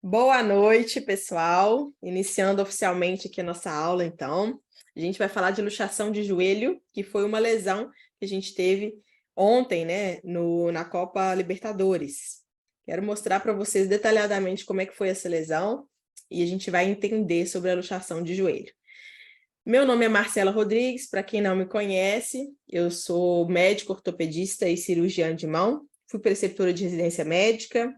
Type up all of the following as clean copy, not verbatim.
Boa noite, pessoal. Iniciando oficialmente aqui a nossa aula, então. A gente vai falar de luxação de joelho, que foi uma lesão que a gente teve ontem, né, na Copa Libertadores. Quero mostrar para vocês detalhadamente como é que foi essa lesão e a gente vai entender sobre a luxação de joelho. Meu nome é Marcela Rodrigues, para quem não me conhece, eu sou médico ortopedista e cirurgiã de mão, fui preceptora de residência médica,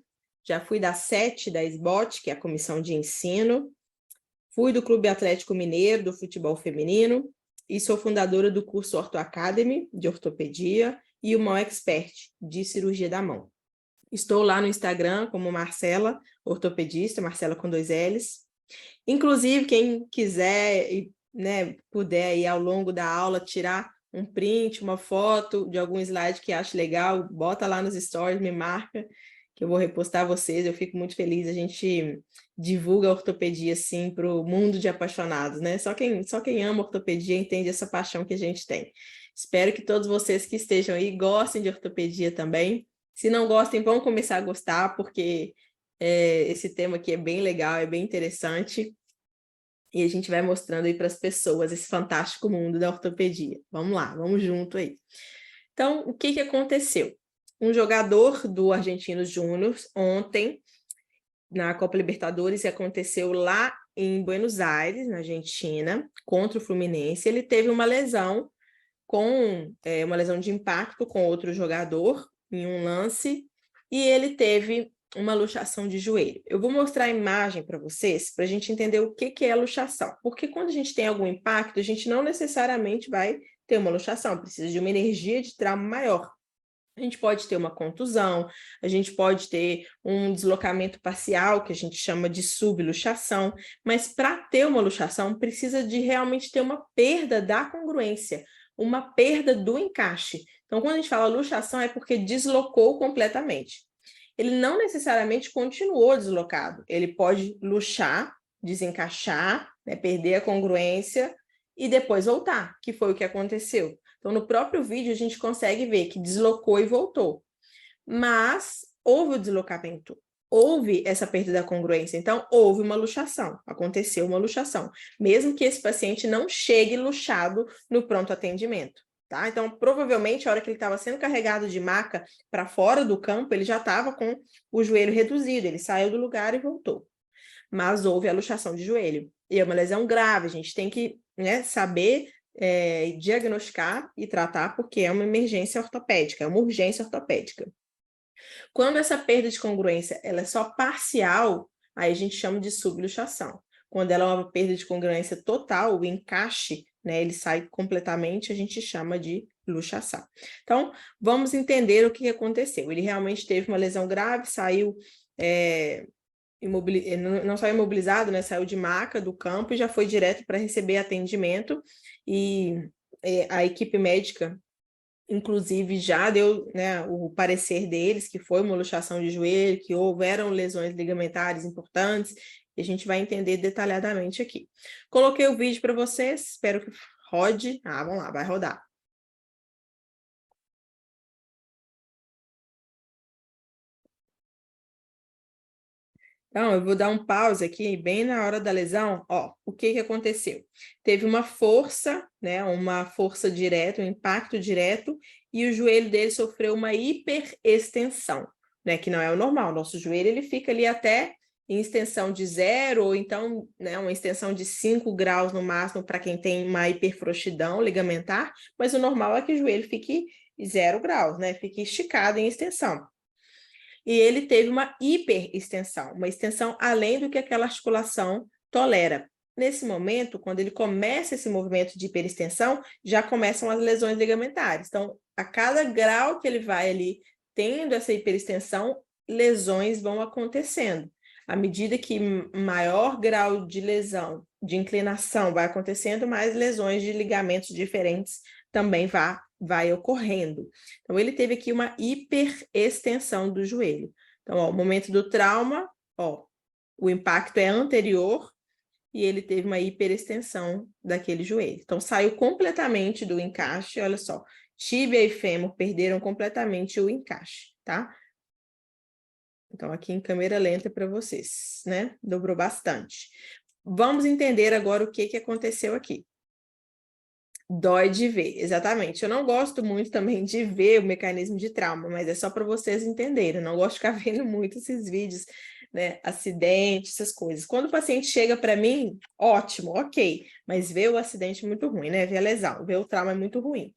já fui da SET, da SBOT, que é a Comissão de Ensino, fui do Clube Atlético Mineiro, do futebol feminino, e sou fundadora do curso Ortho Academy, de ortopedia, e o Mão Expert, de cirurgia da mão. Estou lá no Instagram como Marcela, ortopedista, Marcela com 2 L's. Inclusive, quem quiser e puder aí ao longo da aula tirar um print, uma foto de algum slide que ache legal, bota lá nos stories, me marca, que eu vou repostar vocês, eu fico muito feliz, a gente divulga a ortopedia, assim, para o mundo de apaixonados, né? Só quem ama ortopedia entende essa paixão que a gente tem. Espero que todos vocês que estejam aí gostem de ortopedia também. Se não gostem, vão começar a gostar, porque esse tema aqui é bem legal, é bem interessante. E a gente vai mostrando aí para as pessoas esse fantástico mundo da ortopedia. Vamos lá, vamos junto aí. Então, o que aconteceu? Um jogador do Argentinos Júnior ontem, na Copa Libertadores, que aconteceu lá em Buenos Aires, na Argentina, contra o Fluminense, ele teve uma lesão uma lesão de impacto com outro jogador em um lance, e ele teve uma luxação de joelho. Eu vou mostrar a imagem para vocês, para a gente entender o que é a luxação. Porque quando a gente tem algum impacto, a gente não necessariamente vai ter uma luxação, precisa de uma energia de trauma maior. A gente pode ter uma contusão, a gente pode ter um deslocamento parcial, que a gente chama de subluxação, mas para ter uma luxação, precisa de realmente ter uma perda da congruência, uma perda do encaixe. Então, quando a gente fala luxação, é porque deslocou completamente. Ele não necessariamente continuou deslocado, ele pode luxar, desencaixar, né, perder a congruência e depois voltar, que foi o que aconteceu. Então, no próprio vídeo, a gente consegue ver que deslocou e voltou. Mas houve o deslocamento, houve essa perda da congruência. Então, houve uma luxação, aconteceu uma luxação. Mesmo que esse paciente não chegue luxado no pronto atendimento. Tá? Então, provavelmente, a hora que ele estava sendo carregado de maca para fora do campo, ele já estava com o joelho reduzido, ele saiu do lugar e voltou. Mas houve a luxação de joelho. E é uma lesão grave, a gente tem que saber diagnosticar e tratar, porque é uma emergência ortopédica, é uma urgência ortopédica. Quando essa perda de congruência ela é só parcial, aí a gente chama de subluxação. Quando ela é uma perda de congruência total, o encaixe, né, ele sai completamente, a gente chama de luxação. Então, vamos entender o que aconteceu. Ele realmente teve uma lesão grave, saiu... não saiu imobilizado, né? Saiu de maca do campo e já foi direto para receber atendimento, e a equipe médica, inclusive, já deu, né, o parecer deles, que foi uma luxação de joelho, que houveram lesões ligamentares importantes, e a gente vai entender detalhadamente aqui. Coloquei o vídeo para vocês, espero que rode. Vamos lá, vai rodar. Então, eu vou dar um pause aqui, bem na hora da lesão. Ó, o que aconteceu? Teve uma força, né, uma força direta, um impacto direto, e o joelho dele sofreu uma hiperextensão, né, que não é o normal. Nosso joelho, ele fica ali até em extensão de 0, ou então, né, uma extensão de 5 graus no máximo para quem tem uma hiperfrouxidão ligamentar, mas o normal é que o joelho fique 0 graus, né, fique esticado em extensão. E ele teve uma hiperextensão, uma extensão além do que aquela articulação tolera. Nesse momento, quando ele começa esse movimento de hiperextensão, já começam as lesões ligamentares. Então, a cada grau que ele vai ali tendo essa hiperextensão, lesões vão acontecendo. À medida que maior grau de lesão, de inclinação vai acontecendo, mais lesões de ligamentos diferentes também vai ocorrendo. Então, ele teve aqui uma hiperextensão do joelho. Então, ó, o momento do trauma, ó, o impacto é anterior e ele teve uma hiperextensão daquele joelho. Então, saiu completamente do encaixe, olha só, tíbia e fêmur perderam completamente o encaixe, tá? Então, aqui em câmera lenta para vocês, né? Dobrou bastante. Vamos entender agora o que aconteceu aqui. Dói de ver, exatamente. Eu não gosto muito também de ver o mecanismo de trauma, mas é só para vocês entenderem. Eu não gosto de ficar vendo muito esses vídeos, né? Acidente, essas coisas. Quando o paciente chega para mim, ótimo, ok. Mas ver o acidente é muito ruim, né? Ver a lesão, ver o trauma é muito ruim.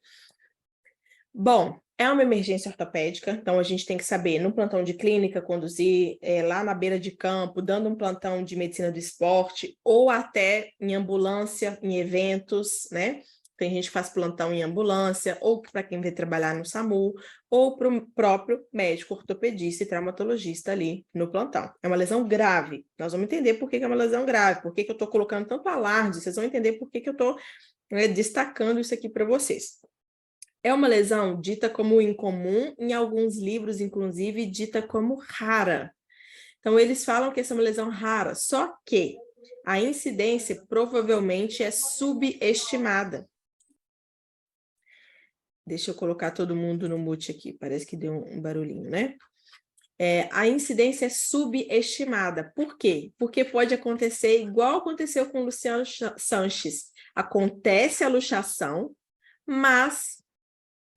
Bom, é uma emergência ortopédica, então a gente tem que saber, no plantão de clínica, conduzir lá na beira de campo, dando um plantão de medicina do esporte, ou até em ambulância, em eventos, né? Tem gente que faz plantão em ambulância, ou para quem vem trabalhar no SAMU, ou para o próprio médico ortopedista e traumatologista ali no plantão. É uma lesão grave. Nós vamos entender por que é uma lesão grave, por que eu estou colocando tanto alarde, vocês vão entender por que eu estou destacando isso aqui para vocês. É uma lesão dita como incomum, em alguns livros, inclusive, dita como rara. Então, eles falam que essa é uma lesão rara, só que a incidência provavelmente é subestimada. Deixa eu colocar todo mundo no mute aqui, parece que deu um barulhinho, né? A incidência é subestimada. Por quê? Porque pode acontecer igual aconteceu com o Luciano Sanches. Acontece a luxação, mas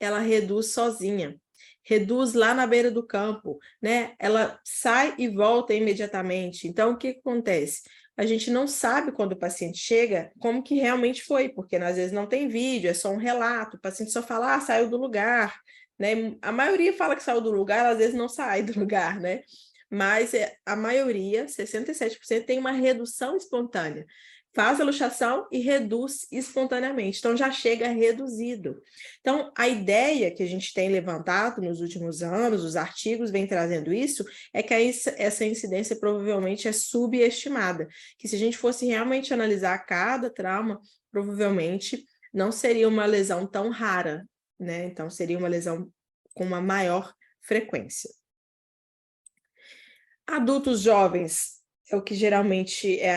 ela reduz sozinha, reduz lá na beira do campo, né? Ela sai e volta imediatamente. Então, o que acontece? A gente não sabe quando o paciente chega como que realmente foi, porque às vezes não tem vídeo, é só um relato, o paciente só fala, saiu do lugar, né? A maioria fala que saiu do lugar, às vezes não sai do lugar, né? Mas a maioria, 67%, tem uma redução espontânea. Faz a luxação e reduz espontaneamente, então já chega reduzido. Então, a ideia que a gente tem levantado nos últimos anos, os artigos vêm trazendo isso, é que essa incidência provavelmente é subestimada, que se a gente fosse realmente analisar cada trauma, provavelmente não seria uma lesão tão rara, né? Então, seria uma lesão com uma maior frequência. Adultos jovens é o que geralmente é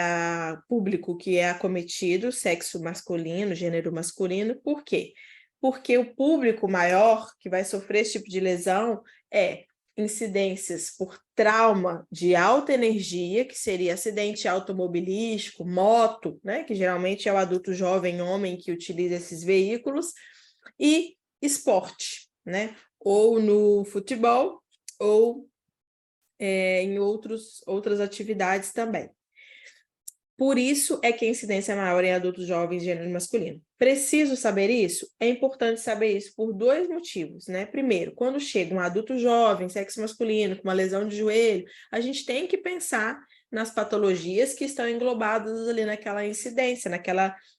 público que é acometido, sexo masculino, gênero masculino. Por quê? Porque o público maior que vai sofrer esse tipo de lesão é incidências por trauma de alta energia, que seria acidente automobilístico, moto, né? Que geralmente é o adulto jovem homem que utiliza esses veículos, e esporte, né? Ou no futebol, ou em outras atividades também. Por isso é que a incidência é maior em adultos jovens de gênero masculino. Preciso saber isso? É importante saber isso por dois motivos, né? Primeiro, quando chega um adulto jovem, sexo masculino, com uma lesão de joelho, a gente tem que pensar nas patologias que estão englobadas ali naquela incidência,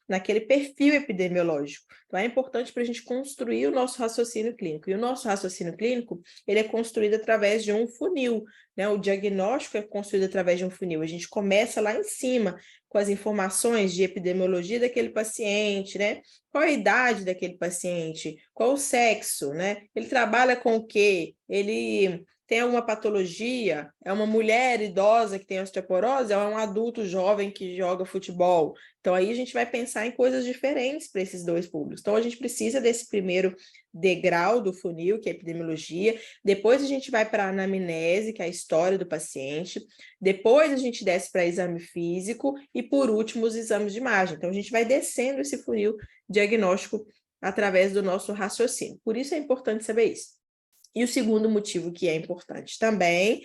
naquele perfil epidemiológico. Então, é importante para a gente construir o nosso raciocínio clínico. E o nosso raciocínio clínico, ele é construído através de um funil, né? O diagnóstico é construído através de um funil. A gente começa lá em cima, com as informações de epidemiologia daquele paciente, né? Qual a idade daquele paciente? Qual o sexo, né? Ele trabalha com o quê? Ele tem alguma patologia? É uma mulher idosa que tem osteoporose? Ou é um adulto jovem que joga futebol? Então, aí a gente vai pensar em coisas diferentes para esses dois públicos. Então, a gente precisa desse primeiro degrau do funil, que é a epidemiologia. Depois, a gente vai para a anamnese, que é a história do paciente. Depois, a gente desce para exame físico. E, por último, os exames de imagem. Então, a gente vai descendo esse funil diagnóstico através do nosso raciocínio. Por isso, é importante saber isso. E o segundo motivo que é importante também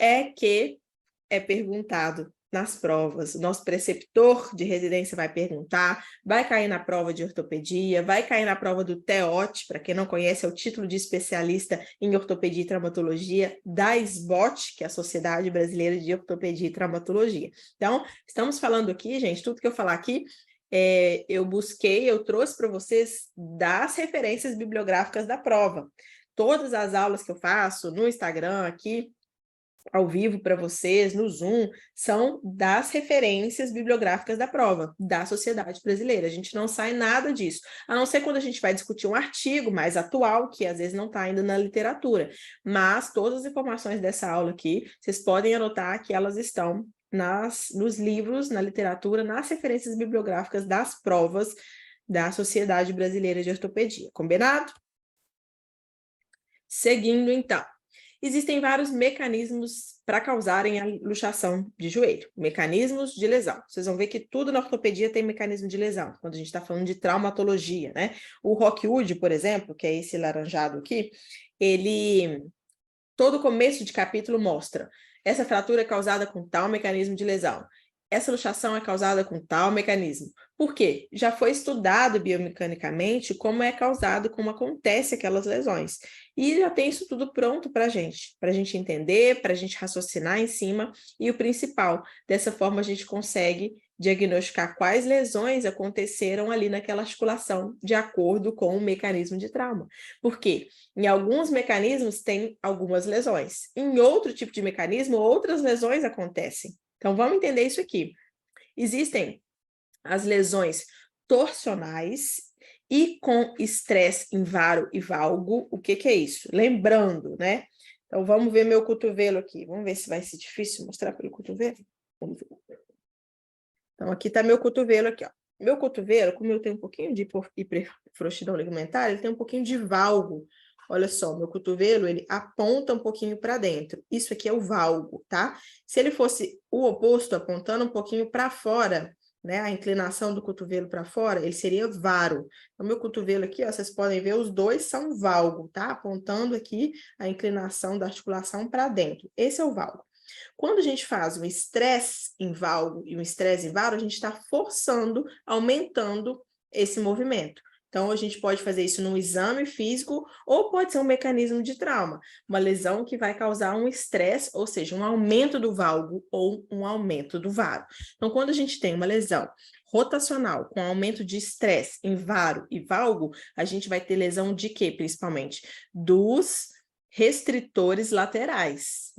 é que é perguntado nas provas. O nosso preceptor de residência vai perguntar, vai cair na prova de ortopedia, vai cair na prova do TEOT, para quem não conhece, é o título de especialista em ortopedia e traumatologia da SBOT, que é a Sociedade Brasileira de Ortopedia e Traumatologia. Então, estamos falando aqui, gente, tudo que eu falar aqui, eu trouxe para vocês das referências bibliográficas da prova. Todas as aulas que eu faço no Instagram aqui, ao vivo para vocês, no Zoom, são das referências bibliográficas da prova, da Sociedade Brasileira. A gente não sai nada disso, a não ser quando a gente vai discutir um artigo mais atual, que às vezes não está ainda na literatura. Mas todas as informações dessa aula aqui, vocês podem anotar que elas estão nos livros, na literatura, nas referências bibliográficas das provas da Sociedade Brasileira de Ortopedia. Combinado? Seguindo, então. Existem vários mecanismos para causarem a luxação de joelho, mecanismos de lesão. Vocês vão ver que tudo na ortopedia tem mecanismo de lesão, quando a gente está falando de traumatologia, né? O Rockwood, por exemplo, que é esse laranjado aqui, todo começo de capítulo mostra essa fratura é causada com tal mecanismo de lesão. Essa luxação é causada com tal mecanismo. Por quê? Já foi estudado biomecanicamente como é causado, como acontece aquelas lesões. E já tem isso tudo pronto para a gente entender, para a gente raciocinar em cima. E o principal, dessa forma a gente consegue diagnosticar quais lesões aconteceram ali naquela articulação, de acordo com o mecanismo de trauma. Por quê? Em alguns mecanismos tem algumas lesões. Em outro tipo de mecanismo, outras lesões acontecem. Então, vamos entender isso aqui. Existem as lesões torsionais e com estresse em varo e valgo. O que é isso? Lembrando, né? Então, vamos ver meu cotovelo aqui. Vamos ver se vai ser difícil mostrar pelo cotovelo. Vamos ver. Então, aqui está meu cotovelo aqui, ó. Meu cotovelo, como eu tenho um pouquinho de hiperfrouxidão ligamentar, ele tem um pouquinho de valgo. Olha só, meu cotovelo, ele aponta um pouquinho para dentro. Isso aqui é o valgo, tá? Se ele fosse o oposto, apontando um pouquinho para fora, né? A inclinação do cotovelo para fora, ele seria varo. O meu cotovelo aqui, ó, vocês podem ver, os dois são valgo, tá? Apontando aqui a inclinação da articulação para dentro. Esse é o valgo. Quando a gente faz um estresse em valgo e um estresse em varo, a gente está forçando, aumentando esse movimento. Então, a gente pode fazer isso num exame físico ou pode ser um mecanismo de trauma, uma lesão que vai causar um estresse, ou seja, um aumento do valgo ou um aumento do varo. Então, quando a gente tem uma lesão rotacional com aumento de estresse em varo e valgo, a gente vai ter lesão de quê, principalmente? Dos restritores laterais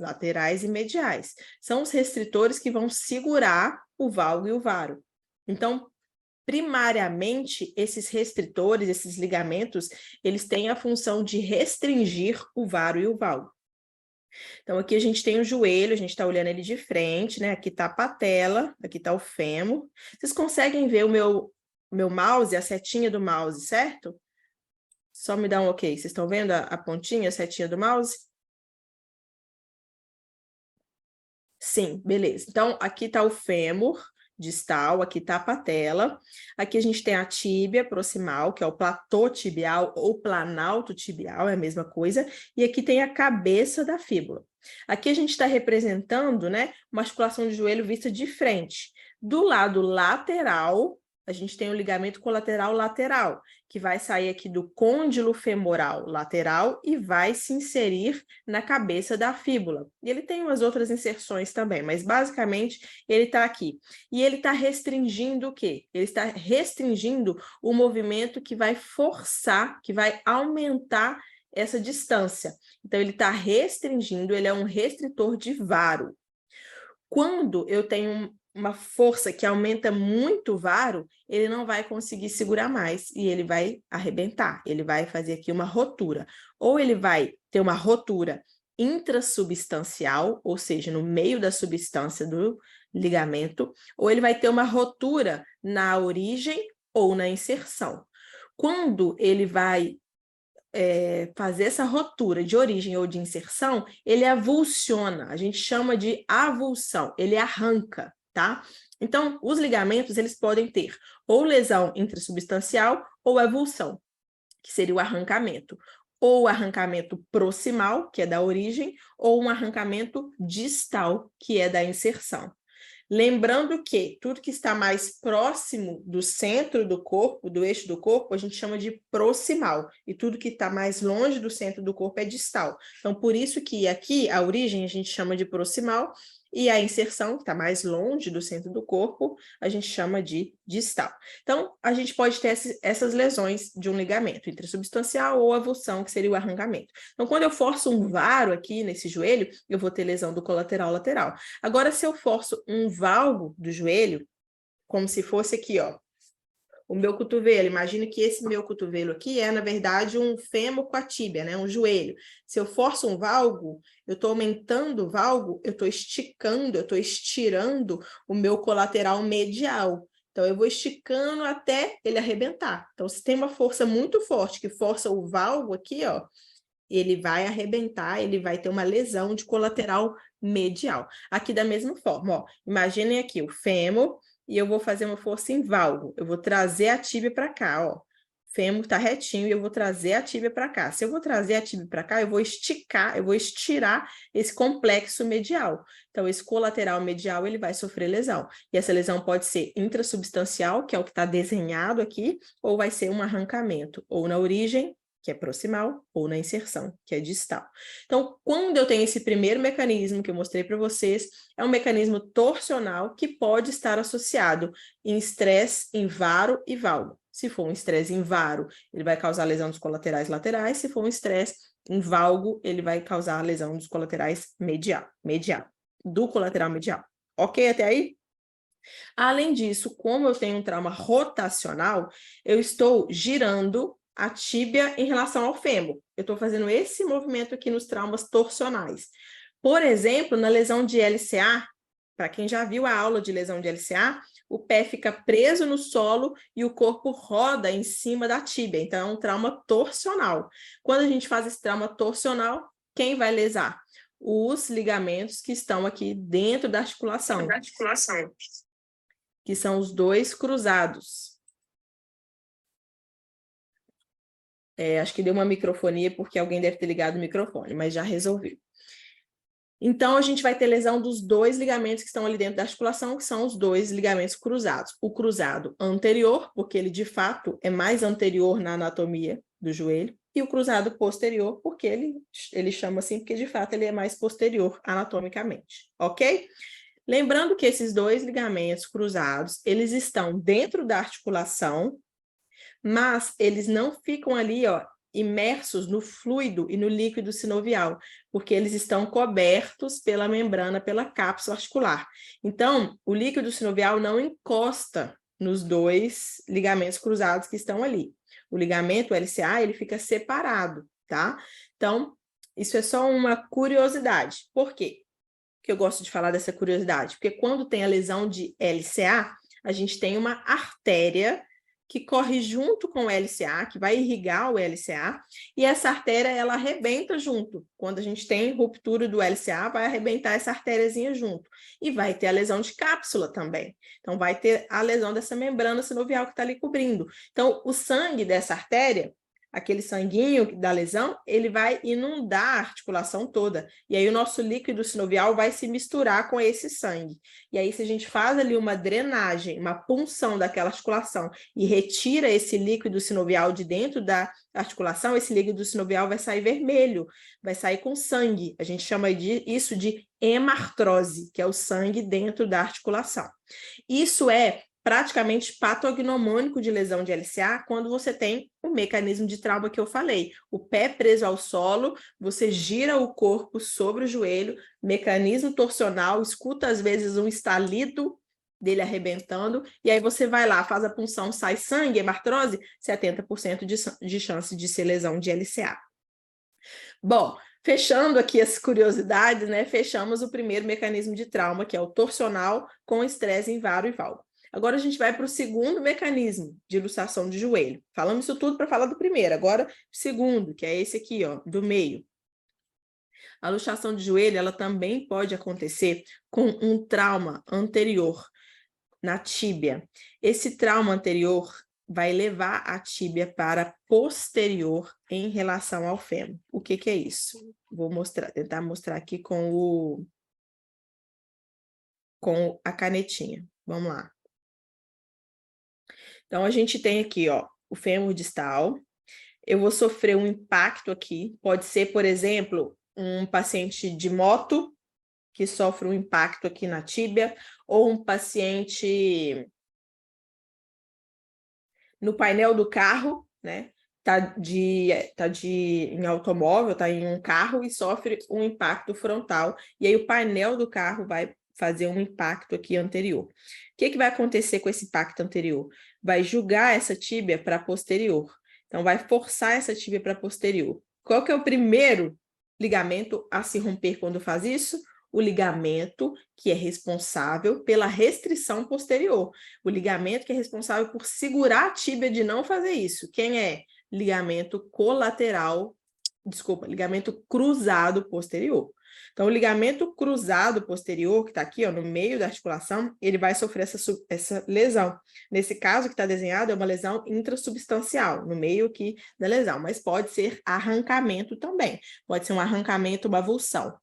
e mediais. São os restritores que vão segurar o valgo e o varo. Então, primariamente, esses restritores, esses ligamentos, eles têm a função de restringir o varo e o valgo. Então, aqui a gente tem o joelho, a gente está olhando ele de frente, né? Aqui está a patela, aqui está o fêmur. Vocês conseguem ver o meu mouse, a setinha do mouse, certo? Só me dá um ok. Vocês estão vendo a pontinha, a setinha do mouse? Sim, beleza. Então, aqui está o fêmur distal, aqui está a patela. Aqui a gente tem a tíbia proximal, que é o platô tibial ou planalto tibial, é a mesma coisa. E aqui tem a cabeça da fíbula. Aqui a gente está representando, né, uma articulação de joelho vista de frente. Do lado lateral, a gente tem o ligamento colateral lateral, que vai sair aqui do côndilo femoral lateral e vai se inserir na cabeça da fíbula. E ele tem umas outras inserções também, mas basicamente ele está aqui. E ele está restringindo o quê? Ele está restringindo o movimento que vai forçar, que vai aumentar essa distância. Então, ele está restringindo, ele é um restritor de varo. Quando eu tenho uma força que aumenta muito o varo, ele não vai conseguir segurar mais e ele vai arrebentar, ele vai fazer aqui uma rotura. Ou ele vai ter uma rotura intrasubstancial, ou seja, no meio da substância do ligamento, ou ele vai ter uma rotura na origem ou na inserção. Quando ele vai fazer essa rotura de origem ou de inserção, ele avulsiona, a gente chama de avulsão, ele arranca, tá? Então, os ligamentos, eles podem ter ou lesão intrasubstancial ou avulsão, que seria o arrancamento. Ou arrancamento proximal, que é da origem, ou um arrancamento distal, que é da inserção. Lembrando que tudo que está mais próximo do centro do corpo, do eixo do corpo, a gente chama de proximal. E tudo que está mais longe do centro do corpo é distal. Então, por isso que aqui, a origem, a gente chama de proximal, e a inserção, que está mais longe do centro do corpo, a gente chama de distal. Então, a gente pode ter essas lesões de um ligamento intrasubstancial ou avulsão, que seria o arrancamento. Então, quando eu forço um varo aqui nesse joelho, eu vou ter lesão do colateral lateral. Agora, se eu forço um valgo do joelho, como se fosse aqui, ó, o meu cotovelo, imagina que esse meu cotovelo aqui é, na verdade, um fêmur com a tíbia, né? Um joelho. Se eu forço um valgo, eu estou aumentando o valgo, eu estou esticando, eu estou estirando o meu colateral medial. Então, eu vou esticando até ele arrebentar. Então, se tem uma força muito forte que força o valgo aqui, ó, ele vai arrebentar, ele vai ter uma lesão de colateral medial. Aqui da mesma forma, ó, imaginem aqui o fêmur e eu vou fazer uma força em valgo. Eu vou trazer a tíbia para cá, ó. O fêmur está retinho e eu vou trazer a tíbia para cá. Se eu vou trazer a tíbia para cá, eu vou esticar, eu vou estirar esse complexo medial. Então, esse colateral medial, ele vai sofrer lesão. E essa lesão pode ser intrasubstancial, que é o que está desenhado aqui, ou vai ser um arrancamento, ou na origem, que é proximal, ou na inserção, que é distal. Então, quando eu tenho esse primeiro mecanismo que eu mostrei para vocês, é um mecanismo torsional que pode estar associado em estresse em varo e valgo. Se for um estresse em varo, ele vai causar lesão dos colaterais laterais. Se for um estresse em valgo, ele vai causar lesão dos colaterais medial, do colateral medial. Ok até aí? Além disso, como eu tenho um trauma rotacional, eu estou girando a tíbia em relação ao fêmur. Eu estou fazendo esse movimento aqui nos traumas torsionais. Por exemplo, na lesão de LCA, para quem já viu a aula de lesão de LCA, o pé fica preso no solo e o corpo roda em cima da tíbia. Então, é um trauma torsional. Quando a gente faz esse trauma torsional, quem vai lesar? Os ligamentos que estão aqui dentro da articulação. Que são os dois cruzados. Acho que deu uma microfonia porque alguém deve ter ligado o microfone, mas já resolveu. Então, a gente vai ter lesão dos dois ligamentos que estão ali dentro da articulação, que são os dois ligamentos cruzados. O cruzado anterior, porque ele, de fato, é mais anterior na anatomia do joelho, e o cruzado posterior, porque ele chama assim, porque, de fato, ele é mais posterior anatomicamente, ok? Lembrando que esses dois ligamentos cruzados, eles estão dentro da articulação, mas eles não ficam ali, ó, imersos no fluido e no líquido sinovial, porque eles estão cobertos pela membrana, pela cápsula articular. Então, o líquido sinovial não encosta nos dois ligamentos cruzados que estão ali. O ligamento LCA, ele fica separado, tá? Então, isso é só uma curiosidade. Por quê? Que eu gosto de falar dessa curiosidade? Porque quando tem a lesão de LCA, a gente tem uma artéria que corre junto com o LCA, que vai irrigar o LCA, e essa artéria, ela arrebenta junto. Quando a gente tem ruptura do LCA, vai arrebentar essa artériazinha junto. E vai ter a lesão de cápsula também. Então, vai ter a lesão dessa membrana sinovial que está ali cobrindo. Então, o sangue dessa artéria, aquele sanguinho da lesão, ele vai inundar a articulação toda. E aí o nosso líquido sinovial vai se misturar com esse sangue. E aí se a gente faz ali uma drenagem, uma punção daquela articulação e retira esse líquido sinovial de dentro da articulação, esse líquido sinovial vai sair vermelho, vai sair com sangue. A gente chama isso de hemartrose, que é o sangue dentro da articulação. Isso é praticamente patognomônico de lesão de LCA quando você tem o mecanismo de trauma que eu falei. O pé preso ao solo, você gira o corpo sobre o joelho, mecanismo torsional, escuta às vezes um estalido dele arrebentando, e aí você vai lá, faz a punção, sai sangue, hemartrose, 70% de chance de ser lesão de LCA. Bom, fechando aqui as curiosidades, né? Fechamos o primeiro mecanismo de trauma, que é o torsional com estresse em varo e valgo. Agora a gente vai para o segundo mecanismo de luxação de joelho. Falamos isso tudo para falar do primeiro, agora o segundo, que é esse aqui, ó, do meio. A luxação de joelho, ela também pode acontecer com um trauma anterior na tíbia. Esse trauma anterior vai levar a tíbia para posterior em relação ao fêmur. O que que é isso? Vou tentar mostrar aqui com a canetinha. Vamos lá. Então, a gente tem aqui, ó, o fêmur distal. Eu vou sofrer um impacto aqui. Pode ser, por exemplo, um paciente de moto que sofre um impacto aqui na tíbia, ou um paciente no painel do carro, né? Em automóvel, tá em um carro e sofre um impacto frontal. E aí o painel do carro vai fazer um impacto aqui anterior. O que que vai acontecer com esse impacto anterior? Vai jogar essa tíbia para posterior. Então, vai forçar essa tíbia para posterior. Qual que é o primeiro ligamento a se romper quando faz isso? O ligamento que é responsável pela restrição posterior. O ligamento que é responsável por segurar a tíbia de não fazer isso. Quem é? Ligamento colateral ligamento cruzado posterior. Então, o ligamento cruzado posterior, que está aqui, ó, no meio da articulação, ele vai sofrer essa lesão. Nesse caso que está desenhado, é uma lesão intrassubstancial, no meio aqui da lesão, mas pode ser arrancamento também. Pode ser um arrancamento, uma avulsão,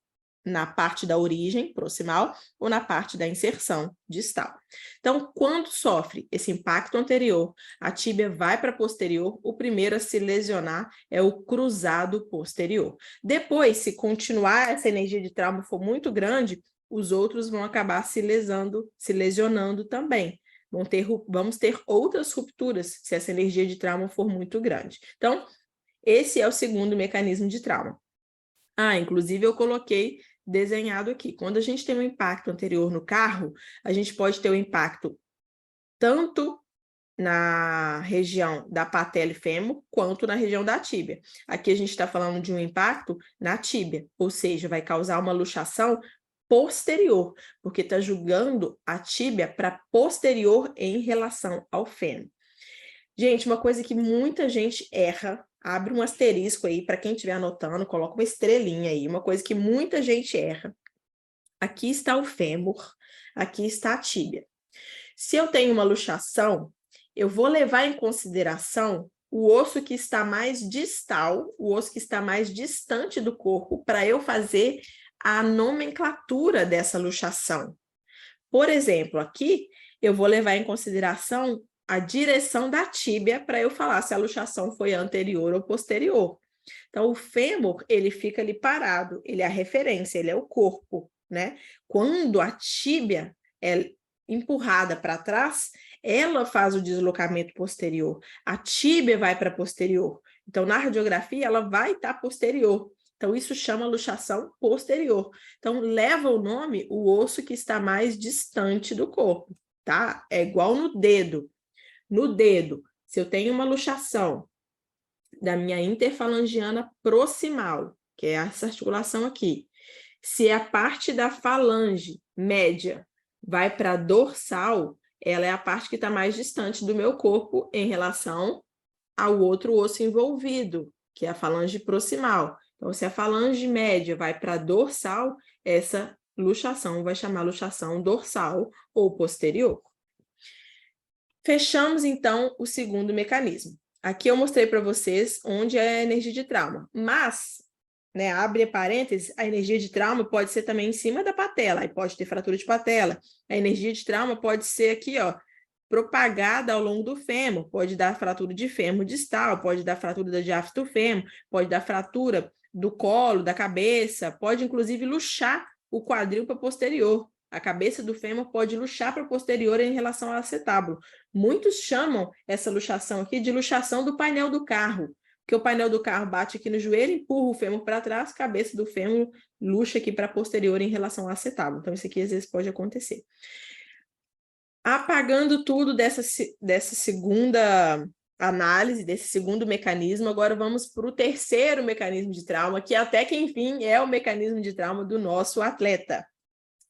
na parte da origem proximal ou na parte da inserção distal. Então, quando sofre esse impacto anterior, a tíbia vai para posterior, o primeiro a se lesionar é o cruzado posterior. Depois, se continuar essa energia de trauma for muito grande, os outros vão acabar se lesionando também. Vamos ter outras rupturas se essa energia de trauma for muito grande. Então, esse é o segundo mecanismo de trauma. Inclusive eu coloquei desenhado aqui. Quando a gente tem um impacto anterior no carro, a gente pode ter um impacto tanto na região da patela e fêmur, quanto na região da tíbia. Aqui a gente está falando de um impacto na tíbia, ou seja, vai causar uma luxação posterior, porque está julgando a tíbia para posterior em relação ao fêmur. Gente, uma coisa que muita gente erra, abre um asterisco aí, para quem estiver anotando, coloca uma estrelinha aí, uma coisa que muita gente erra. Aqui está o fêmur, aqui está a tíbia. Se eu tenho uma luxação, eu vou levar em consideração o osso que está mais distal, o osso que está mais distante do corpo, para eu fazer a nomenclatura dessa luxação. Por exemplo, aqui eu vou levar em consideração a direção da tíbia para eu falar se a luxação foi anterior ou posterior. Então, o fêmur, ele fica ali parado, ele é a referência, ele é o corpo, né? Quando a tíbia é empurrada para trás, ela faz o deslocamento posterior. A tíbia vai para posterior. Então, na radiografia, ela vai estar posterior. Então, isso chama luxação posterior. Então, leva o nome o osso que está mais distante do corpo, tá? É igual no dedo. No dedo, se eu tenho uma luxação da minha interfalangiana proximal, que é essa articulação aqui, se a parte da falange média vai para a dorsal, ela é a parte que está mais distante do meu corpo em relação ao outro osso envolvido, que é a falange proximal. Então, se a falange média vai para a dorsal, essa luxação vai chamar luxação dorsal ou posterior. Fechamos, então, o segundo mecanismo. Aqui eu mostrei para vocês onde é a energia de trauma, mas, né, abre parênteses, a energia de trauma pode ser também em cima da patela, aí pode ter fratura de patela. A energia de trauma pode ser aqui, ó, propagada ao longo do fêmur, pode dar fratura de fêmur distal, pode dar fratura da diáfise do fêmur, pode dar fratura do colo, da cabeça, pode inclusive luxar o quadril para posterior. A cabeça do fêmur pode luxar para posterior em relação ao acetábulo. Muitos chamam essa luxação aqui de luxação do painel do carro, porque o painel do carro bate aqui no joelho, empurra o fêmur para trás, a cabeça do fêmur luxa aqui para posterior em relação ao acetábulo. Então, isso aqui às vezes pode acontecer. Apagando tudo dessa segunda análise, desse segundo mecanismo, agora vamos para o terceiro mecanismo de trauma, que até que, enfim, é o mecanismo de trauma do nosso atleta.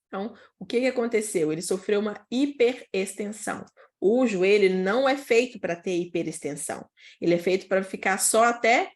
Então, o que aconteceu? Ele sofreu uma hiperextensão. O joelho não é feito para ter hiperextensão. Ele é feito para ficar só até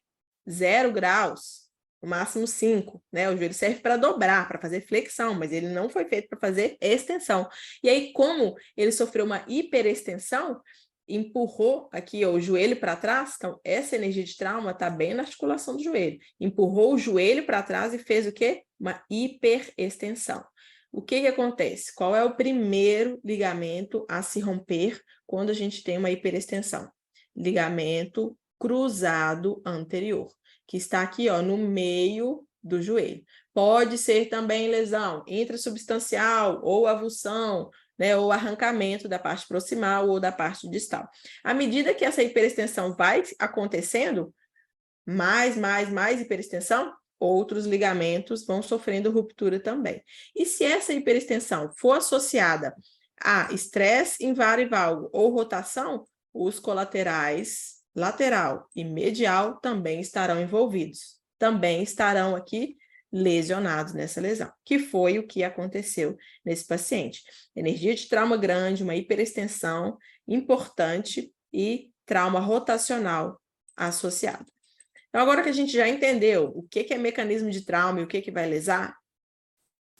0 graus, no máximo 5, né? O joelho serve para dobrar, para fazer flexão, mas ele não foi feito para fazer extensão. E aí, como ele sofreu uma hiperextensão, empurrou aqui ó, o joelho para trás, então essa energia de trauma está bem na articulação do joelho. Empurrou o joelho para trás e fez o quê? Uma hiperextensão. O que acontece? Qual é o primeiro ligamento a se romper quando a gente tem uma hiperextensão? Ligamento cruzado anterior, que está aqui ó, no meio do joelho. Pode ser também lesão intrassubstancial ou avulsão, né, ou arrancamento da parte proximal ou da parte distal. À medida que essa hiperextensão vai acontecendo, mais hiperextensão, outros ligamentos vão sofrendo ruptura também. E se essa hiperextensão for associada a estresse invarival ou rotação, os colaterais, lateral e medial, também estarão envolvidos. Também estarão aqui lesionados nessa lesão, que foi o que aconteceu nesse paciente. Energia de trauma grande, uma hiperextensão importante e trauma rotacional associado. Então, agora que a gente já entendeu o que é mecanismo de trauma e o que vai lesar,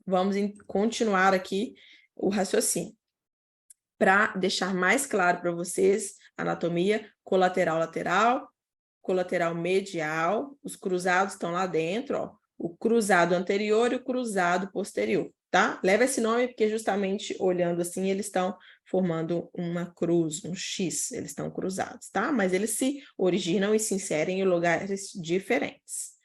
vamos continuar aqui o raciocínio. Para deixar mais claro para vocês, anatomia colateral-lateral, colateral medial, os cruzados estão lá dentro, ó, o cruzado anterior e o cruzado posterior, tá? Leva esse nome porque justamente olhando assim eles estão formando uma cruz, um X, eles estão cruzados, tá? Mas eles se originam e se inserem em lugares diferentes.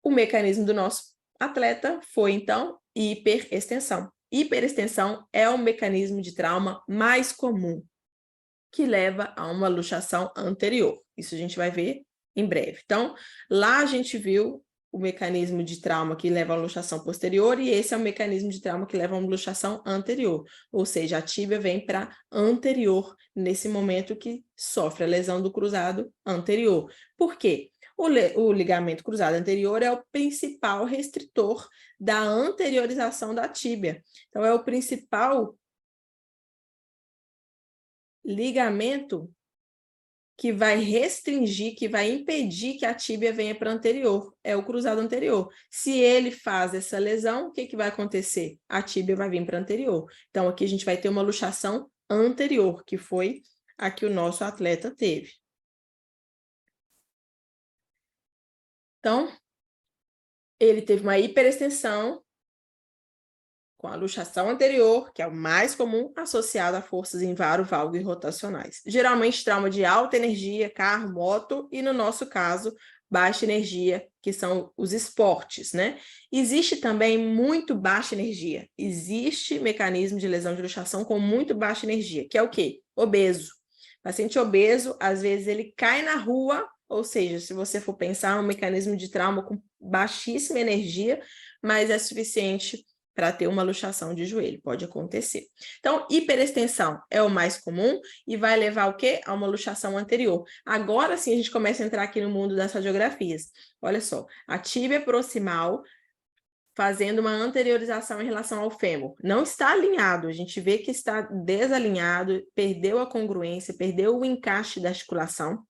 O mecanismo do nosso atleta foi, então, hiperextensão. Hiperextensão é o mecanismo de trauma mais comum, que leva a uma luxação anterior. Isso a gente vai ver em breve. Então, lá a gente viu o mecanismo de trauma que leva a uma luxação posterior e esse é o mecanismo de trauma que leva a uma luxação anterior. Ou seja, a tíbia vem para anterior nesse momento que sofre a lesão do cruzado anterior. Por quê? O ligamento cruzado anterior é o principal restritor da anteriorização da tíbia. Então, é o principal ligamento que vai restringir, que vai impedir que a tíbia venha para anterior, é o cruzado anterior. Se ele faz essa lesão, o que vai acontecer? A tíbia vai vir para anterior. Então, aqui a gente vai ter uma luxação anterior, que foi a que o nosso atleta teve. Então, ele teve uma hiperextensão com a luxação anterior, que é o mais comum, associado a forças invaro-valgo e rotacionais. Geralmente, trauma de alta energia, carro, moto, e no nosso caso, baixa energia, que são os esportes, né? Existe também muito baixa energia. Existe mecanismo de lesão de luxação com muito baixa energia, que é o quê? Obeso. Paciente obeso, às vezes, ele cai na rua, ou seja, se você for pensar, é um mecanismo de trauma com baixíssima energia, mas é suficiente para ter uma luxação de joelho, pode acontecer. Então, hiperextensão é o mais comum e vai levar o quê? A uma luxação anterior. Agora sim a gente começa a entrar aqui no mundo das radiografias. Olha só, a tíbia proximal fazendo uma anteriorização em relação ao fêmur. Não está alinhado, a gente vê que está desalinhado, perdeu a congruência, perdeu o encaixe da articulação,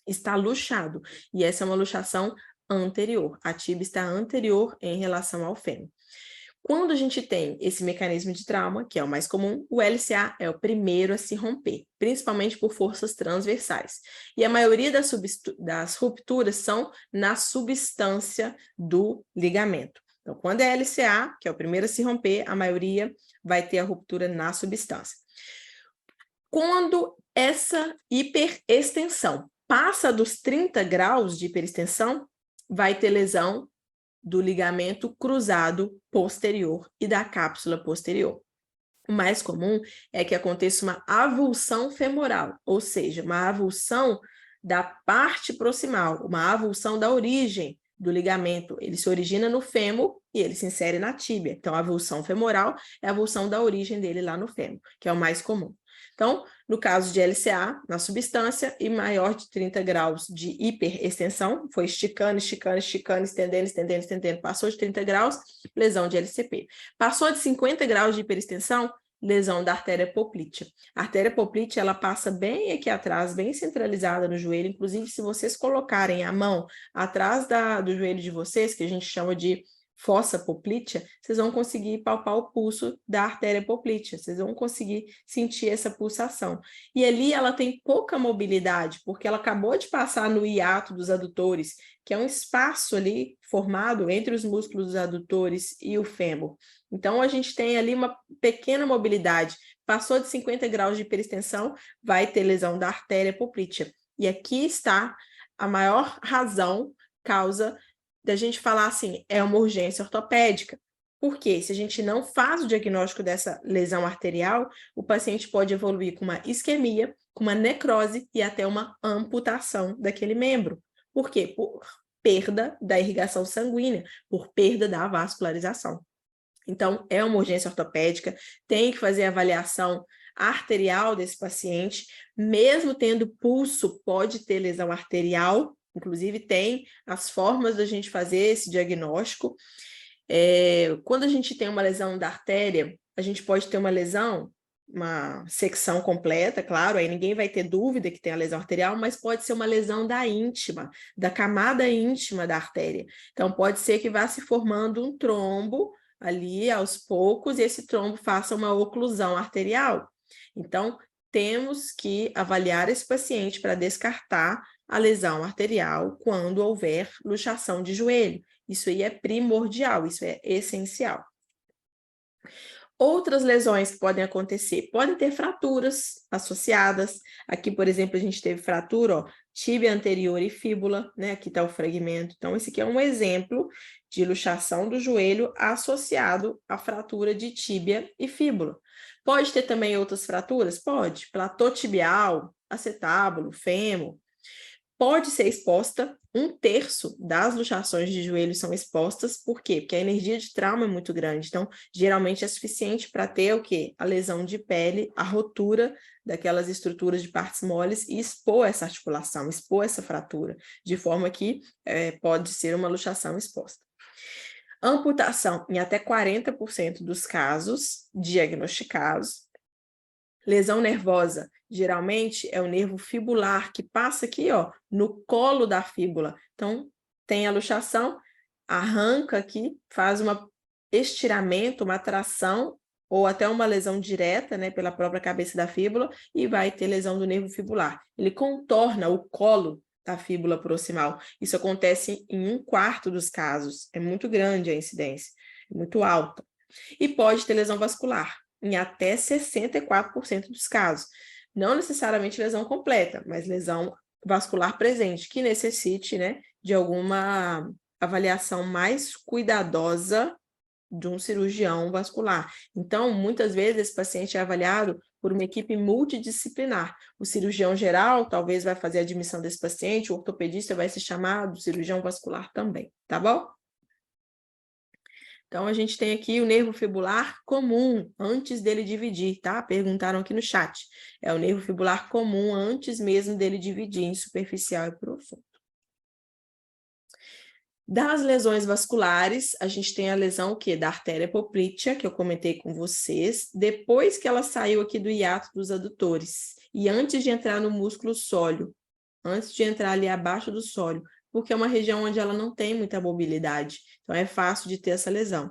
está luxado. E essa é uma luxação anterior. A tíbia está anterior em relação ao fêmur. Quando a gente tem esse mecanismo de trauma, que é o mais comum, o LCA é o primeiro a se romper, principalmente por forças transversais. E a maioria das rupturas são na substância do ligamento. Então, quando é LCA, que é o primeiro a se romper, a maioria vai ter a ruptura na substância. Quando essa hiperextensão passa dos 30 graus de hiperextensão, vai ter lesão do ligamento cruzado posterior e da cápsula posterior. O mais comum é que aconteça uma avulsão femoral, ou seja, uma avulsão da parte proximal, uma avulsão da origem do ligamento. Ele se origina no fêmur e ele se insere na tíbia. Então, a avulsão femoral é a avulsão da origem dele lá no fêmur, que é o mais comum. Então, no caso de LCA, na substância, e maior de 30 graus de hiperextensão, foi esticando, estendendo, passou de 30 graus, lesão de LCP. Passou de 50 graus de hiperextensão, lesão da artéria poplítea. A artéria poplítea, ela passa bem aqui atrás, bem centralizada no joelho, inclusive se vocês colocarem a mão atrás do joelho de vocês, que a gente chama de fossa poplítea, vocês vão conseguir palpar o pulso da artéria poplítea, vocês vão conseguir sentir essa pulsação. E ali ela tem pouca mobilidade, porque ela acabou de passar no hiato dos adutores, que é um espaço ali formado entre os músculos dos adutores e o fêmur. Então, a gente tem ali uma pequena mobilidade. Passou de 50 graus de hiperextensão, vai ter lesão da artéria poplítea. E aqui está a maior razão, causa da gente falar assim, é uma urgência ortopédica. Porque se a gente não faz o diagnóstico dessa lesão arterial, o paciente pode evoluir com uma isquemia, com uma necrose e até uma amputação daquele membro. Por quê? Por perda da irrigação sanguínea, por perda da vascularização. Então, é uma urgência ortopédica, tem que fazer a avaliação arterial desse paciente, mesmo tendo pulso, pode ter lesão arterial, inclusive tem as formas da gente fazer esse diagnóstico. Quando a gente tem uma lesão da artéria, a gente pode ter uma lesão uma secção completa, claro, aí ninguém vai ter dúvida que tem a lesão arterial, mas pode ser uma lesão da íntima, da camada íntima da artéria. Então, pode ser que vá se formando um trombo ali aos poucos e esse trombo faça uma oclusão arterial. Então, temos que avaliar esse paciente para descartar a lesão arterial quando houver luxação de joelho. Isso aí é primordial, isso é essencial. Outras lesões que podem acontecer, podem ter fraturas associadas. Aqui, por exemplo, a gente teve fratura, ó, tíbia anterior e fíbula, né? Aqui está o fragmento. Então, esse aqui é um exemplo de luxação do joelho associado à fratura de tíbia e fíbula. Pode ter também outras fraturas? Pode. Platô tibial, acetábulo, fêmur. Pode ser exposta, 1/3 das luxações de joelho são expostas, por quê? Porque a energia de trauma é muito grande, então geralmente é suficiente para ter o quê? A lesão de pele, a rotura daquelas estruturas de partes moles e expor essa articulação, expor essa fratura, de forma que pode ser uma luxação exposta. Amputação em até 40% dos casos diagnosticados. Lesão nervosa, geralmente é o nervo fibular que passa aqui, ó, no colo da fíbula. Então, tem a luxação, arranca aqui, faz um estiramento, uma tração, ou até uma lesão direta, né, pela própria cabeça da fíbula, e vai ter lesão do nervo fibular. Ele contorna o colo da fíbula proximal. Isso acontece em 1/4 dos casos. É muito grande a incidência, é muito alta. E pode ter lesão vascular em até 64% dos casos. Não necessariamente lesão completa, mas lesão vascular presente, que necessite, né, de alguma avaliação mais cuidadosa de um cirurgião vascular. Então, muitas vezes, esse paciente é avaliado por uma equipe multidisciplinar. O cirurgião geral talvez vai fazer a admissão desse paciente, o ortopedista vai ser chamado, o cirurgião vascular também, tá bom? Então, a gente tem aqui o nervo fibular comum, antes dele dividir, tá? Perguntaram aqui no chat. É o nervo fibular comum, antes mesmo dele dividir em superficial e profundo. Das lesões vasculares, a gente tem a lesão o quê? Da artéria poplítea, que eu comentei com vocês, depois que ela saiu aqui do hiato dos adutores, e antes de entrar no músculo sóleo, antes de entrar ali abaixo do sóleo, porque é uma região onde ela não tem muita mobilidade, então é fácil de ter essa lesão.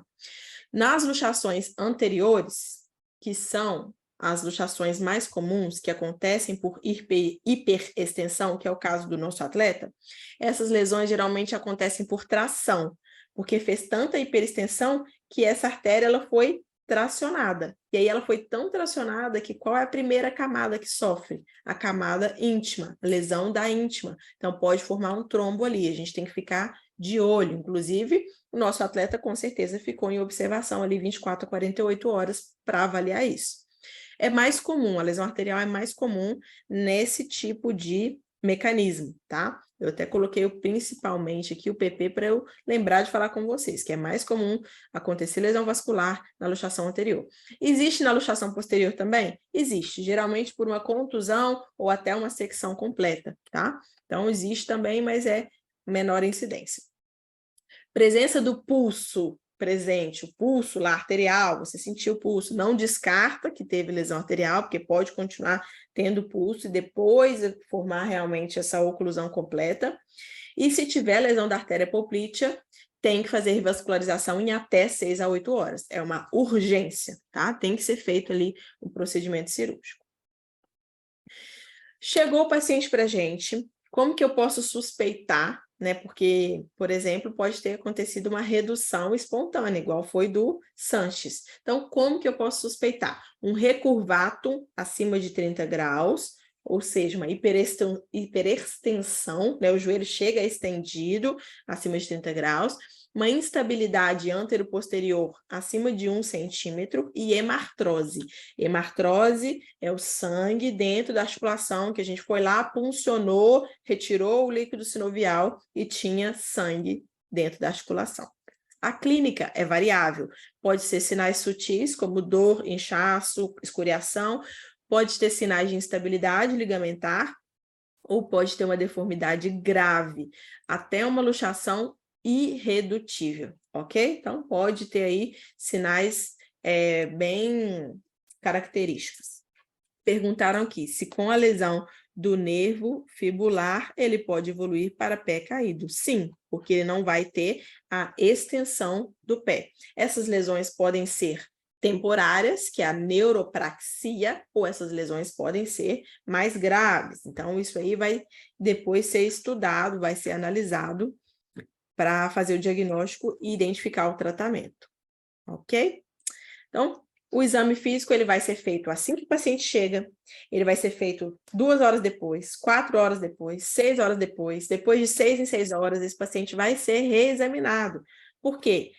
Nas luxações anteriores, que são as luxações mais comuns, que acontecem por hiperextensão, que é o caso do nosso atleta, essas lesões geralmente acontecem por tração, porque fez tanta hiperextensão que essa artéria ela foi tracionada. E aí ela foi tão tracionada que qual é a primeira camada que sofre? A camada íntima, lesão da íntima. Então pode formar um trombo ali, a gente tem que ficar de olho. Inclusive, o nosso atleta com certeza ficou em observação ali 24 a 48 horas para avaliar isso. É mais comum, a lesão arterial é mais comum nesse tipo de mecanismo, tá? Eu até coloquei principalmente aqui o PP para eu lembrar de falar com vocês, que é mais comum acontecer lesão vascular na luxação anterior. Existe na luxação posterior também? Existe, geralmente por uma contusão ou até uma secção completa, tá? Então existe também, mas é menor incidência. Presença do pulso presente, o pulso lá arterial, você sentiu o pulso, não descarta que teve lesão arterial, porque pode continuar tendo pulso e depois formar realmente essa oclusão completa. E se tiver lesão da artéria poplítea, tem que fazer revascularização em até 6 a 8 horas. É uma urgência, tá? Tem que ser feito ali um procedimento cirúrgico. Chegou o paciente para a gente, como que eu posso suspeitar, né? Porque, por exemplo, pode ter acontecido uma redução espontânea, igual foi do Sanches. Então, como que eu posso suspeitar? Um recurvatum acima de 30 graus, ou seja, uma hiperextensão, né? O joelho chega estendido acima de 30 graus, uma instabilidade antero-posterior acima de 1 centímetro e hemartrose. Hemartrose é o sangue dentro da articulação que a gente foi lá, puncionou, retirou o líquido sinovial e tinha sangue dentro da articulação. A clínica é variável, pode ser sinais sutis como dor, inchaço, escoriação, pode ter sinais de instabilidade ligamentar ou pode ter uma deformidade grave, até uma luxação irredutível, ok? Então, pode ter aí sinais bem características. Perguntaram aqui se com a lesão do nervo fibular ele pode evoluir para pé caído. Sim, porque ele não vai ter a extensão do pé. Essas lesões podem ser temporárias, que é a neuropraxia, ou essas lesões podem ser mais graves. Então, isso aí vai depois ser estudado, vai ser analisado para fazer o diagnóstico e identificar o tratamento. Ok? Então, o exame físico ele vai ser feito assim que o paciente chega, ele vai ser feito 2 horas depois, 4 horas depois, 6 horas depois de 6 em 6 horas, esse paciente vai ser reexaminado. Por quê?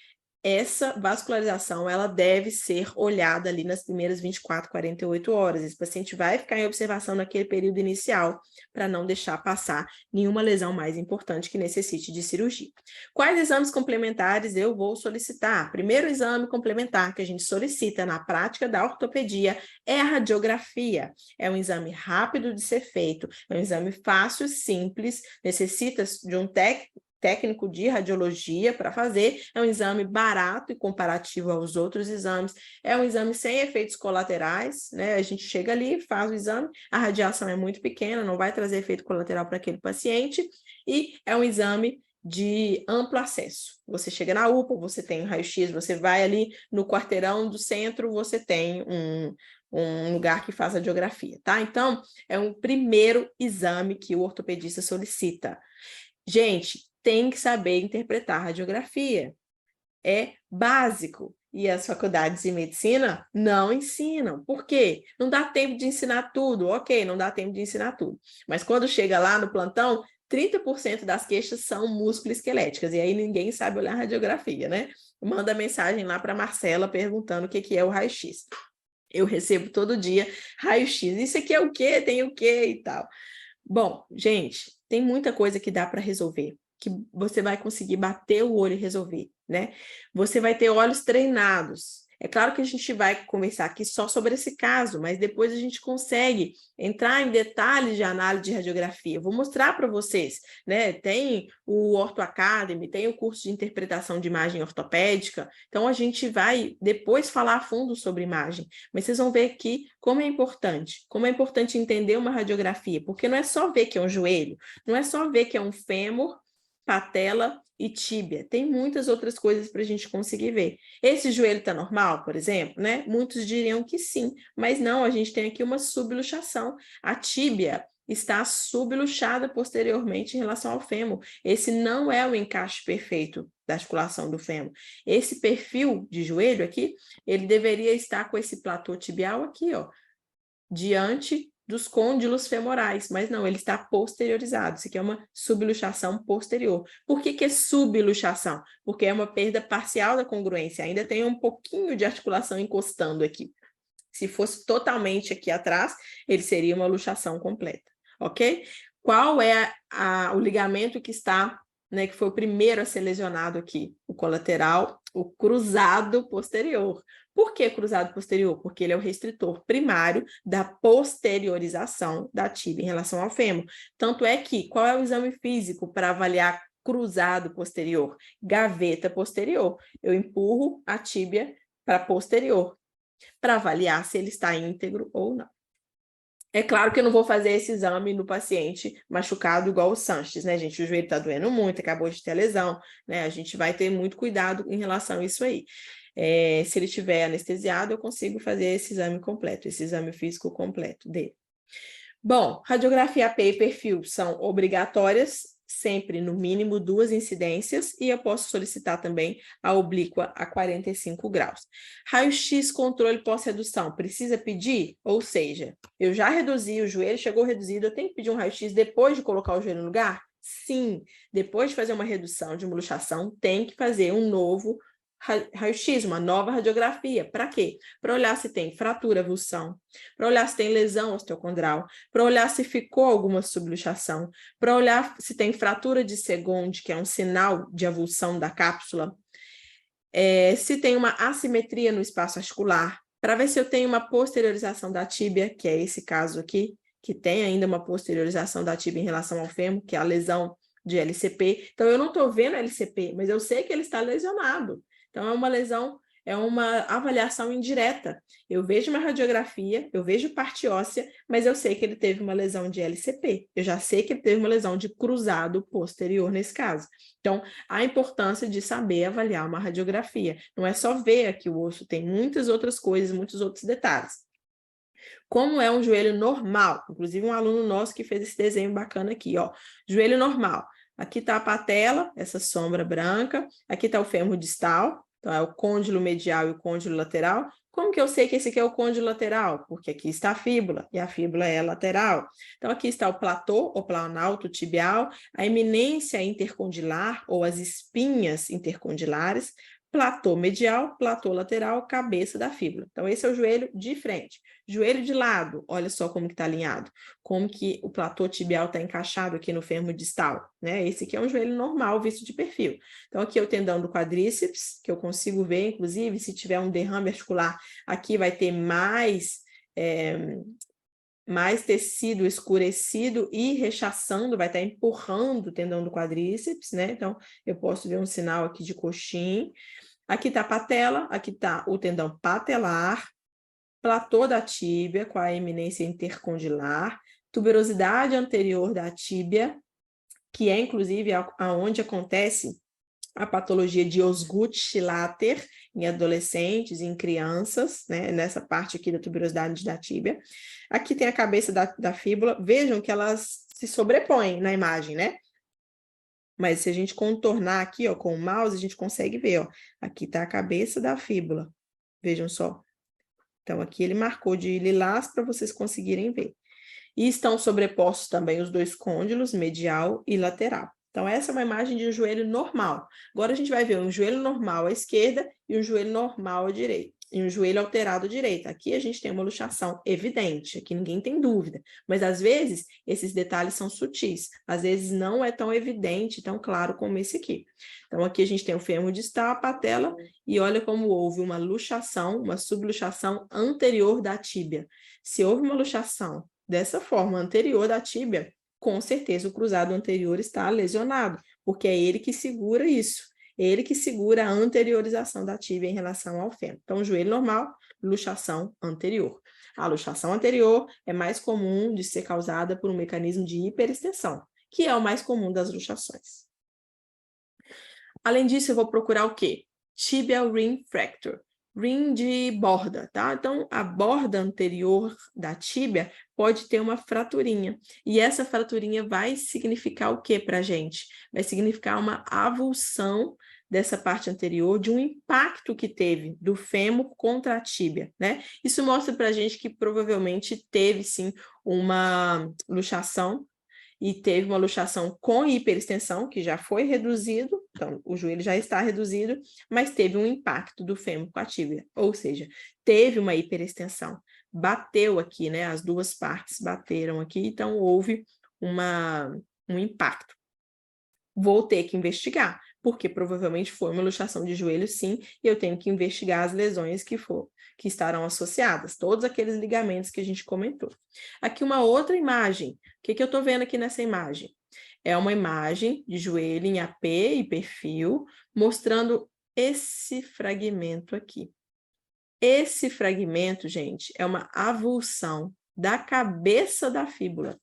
Essa vascularização, ela deve ser olhada ali nas primeiras 24, 48 horas. Esse paciente vai ficar em observação naquele período inicial, para não deixar passar nenhuma lesão mais importante que necessite de cirurgia. Quais exames complementares eu vou solicitar? Primeiro exame complementar que a gente solicita na prática da ortopedia é a radiografia. É um exame rápido de ser feito, é um exame fácil, simples, necessita de um técnico de radiologia para fazer, é um exame barato e comparativo aos outros exames, é um exame sem efeitos colaterais, né? A gente chega ali, faz o exame, a radiação é muito pequena, não vai trazer efeito colateral para aquele paciente, e é um exame de amplo acesso. Você chega na UPA, você tem um raio-x, você vai ali no quarteirão do centro, você tem um lugar que faz radiografia, tá? Então, é um primeiro exame que o ortopedista solicita. Gente, tem que saber interpretar a radiografia. É básico. E as faculdades de medicina não ensinam. Por quê? Não dá tempo de ensinar tudo. Ok, não dá tempo de ensinar tudo. Mas quando chega lá no plantão, 30% das queixas são músculo-esqueléticas. E aí ninguém sabe olhar a radiografia, né? Manda mensagem lá para a Marcela perguntando o que é o raio-x. Eu recebo todo dia raio-x. Isso aqui é o quê? Tem o quê? E tal. Bom, gente, tem muita coisa que dá para resolver, que você vai conseguir bater o olho e resolver, né? Você vai ter olhos treinados. É claro que a gente vai conversar aqui só sobre esse caso, mas depois a gente consegue entrar em detalhes de análise de radiografia. Vou mostrar para vocês, né? Tem o Ortho Academy, tem o curso de interpretação de imagem ortopédica, então a gente vai depois falar a fundo sobre imagem, mas vocês vão ver aqui como é importante entender uma radiografia, porque não é só ver que é um joelho, não é só ver que é um fêmur, patela e tíbia. Tem muitas outras coisas para a gente conseguir ver. Esse joelho está normal, por exemplo, né? Muitos diriam que sim, mas não, a gente tem aqui uma subluxação. A tíbia está subluxada posteriormente em relação ao fêmur. Esse não é o encaixe perfeito da articulação do fêmur. Esse perfil de joelho aqui, ele deveria estar com esse platô tibial aqui, ó, diante dos côndilos femorais, mas não, ele está posteriorizado. Isso aqui é uma subluxação posterior. Por que é subluxação? Porque é uma perda parcial da congruência, ainda tem um pouquinho de articulação encostando aqui. Se fosse totalmente aqui atrás, ele seria uma luxação completa, ok? Qual é o ligamento que está, né, que foi o primeiro a ser lesionado aqui? O colateral, o cruzado posterior. Por que cruzado posterior? Porque ele é o restritor primário da posteriorização da tíbia em relação ao fêmur. Tanto é que, qual é o exame físico para avaliar cruzado posterior? Gaveta posterior. Eu empurro a tíbia para posterior, para avaliar se ele está íntegro ou não. É claro que eu não vou fazer esse exame no paciente machucado igual o Sanches, né, gente? O joelho está doendo muito, acabou de ter lesão, né? A gente vai ter muito cuidado em relação a isso aí. Se ele estiver anestesiado, eu consigo fazer esse exame completo, esse exame físico completo dele. Bom, radiografia AP e perfil são obrigatórias, sempre no mínimo 2 incidências, e eu posso solicitar também a oblíqua a 45 graus. Raio-X controle pós-redução, precisa pedir? Ou seja, eu já reduzi o joelho, chegou reduzido, eu tenho que pedir um raio-X depois de colocar o joelho no lugar? Sim, depois de fazer uma redução, de uma luxação, tem que fazer um novo raio-x, uma nova radiografia. Para quê? Para olhar se tem fratura, avulsão, para olhar se tem lesão osteocondral, para olhar se ficou alguma subluxação, para olhar se tem fratura de Segond, que é um sinal de avulsão da cápsula, se tem uma assimetria no espaço articular, para ver se eu tenho uma posteriorização da tíbia, que é esse caso aqui, que tem ainda uma posteriorização da tíbia em relação ao fêmur, que é a lesão de LCP. Então, eu não estou vendo LCP, mas eu sei que ele está lesionado. Então, é uma lesão é uma avaliação indireta. Eu vejo uma radiografia, eu vejo parte óssea, mas eu sei que ele teve uma lesão de LCP. Eu já sei que ele teve uma lesão de cruzado posterior nesse caso. Então, a importância de saber avaliar uma radiografia. Não é só ver aqui o osso, tem muitas outras coisas, muitos outros detalhes. Como é um joelho normal, inclusive um aluno nosso que fez esse desenho bacana aqui, ó, joelho normal. Aqui está a patela, essa sombra branca, aqui está o fêmur distal, então é o côndilo medial e o côndilo lateral. Como que eu sei que esse aqui é o côndilo lateral? Porque aqui está a fíbula, e a fíbula é lateral. Então aqui está o platô, ou planalto tibial, a eminência intercondilar, ou as espinhas intercondilares, platô medial, platô lateral, cabeça da fíbula. Então esse é o joelho de frente. Joelho de lado, olha só como que está alinhado, como que o platô tibial está encaixado aqui no fêmur distal, né? Esse aqui é um joelho normal, visto de perfil. Então, aqui é o tendão do quadríceps, que eu consigo ver, inclusive, se tiver um derrame articular, aqui vai ter mais tecido escurecido e rechaçando, vai estar empurrando o tendão do quadríceps, né? Então, eu posso ver um sinal aqui de coxim. Aqui está a patela, aqui está o tendão patelar, platô da tíbia, com a eminência intercondilar, tuberosidade anterior da tíbia, que é, inclusive, aonde acontece a patologia de Osgood-Schlatter em adolescentes e em crianças, né, nessa parte aqui da tuberosidade da tíbia. Aqui tem a cabeça da fíbula. Vejam que elas se sobrepõem na imagem, né? Mas se a gente contornar aqui, ó, com o mouse, a gente consegue ver, ó. Aqui está a cabeça da fíbula. Vejam só. Então, aqui ele marcou de lilás para vocês conseguirem ver. E estão sobrepostos também os dois côndilos, medial e lateral. Então, essa é uma imagem de um joelho normal. Agora, a gente vai ver um joelho normal à esquerda e um joelho normal à direita. E um joelho alterado à direita. Aqui a gente tem uma luxação evidente, aqui ninguém tem dúvida. Mas, às vezes, esses detalhes são sutis. Às vezes, não é tão evidente, tão claro como esse aqui. Então, aqui a gente tem o fêmur distal, a patela, e olha como houve uma luxação, uma subluxação anterior da tíbia. Se houve uma luxação dessa forma anterior da tíbia, com certeza o cruzado anterior está lesionado, porque é ele que segura isso. É ele que segura a anteriorização da tíbia em relação ao fêmur. Então, joelho normal, luxação anterior. A luxação anterior é mais comum de ser causada por um mecanismo de hiperextensão, que é o mais comum das luxações. Além disso, eu vou procurar o quê? Tibial ring fracture. Ring de borda, tá? Então, a borda anterior da tíbia pode ter uma fraturinha. E essa fraturinha vai significar o que para a gente? Vai significar uma avulsão dessa parte anterior, de um impacto que teve do fêmur contra a tíbia, né? Isso mostra para a gente que provavelmente teve, sim, uma luxação e teve uma luxação com hiperextensão, que já foi reduzido, então o joelho já está reduzido, mas teve um impacto do fêmur com a tíbia, ou seja, teve uma hiperextensão, bateu aqui, né, as duas partes bateram aqui, então houve um impacto. Vou ter que investigar, porque provavelmente foi uma luxação de joelho, sim, e eu tenho que investigar as lesões que estarão associadas, todos aqueles ligamentos que a gente comentou. Aqui uma outra imagem. O que eu estou vendo aqui nessa imagem? É uma imagem de joelho em AP e perfil, mostrando esse fragmento aqui. Esse fragmento, gente, é uma avulsão da cabeça da fíbula.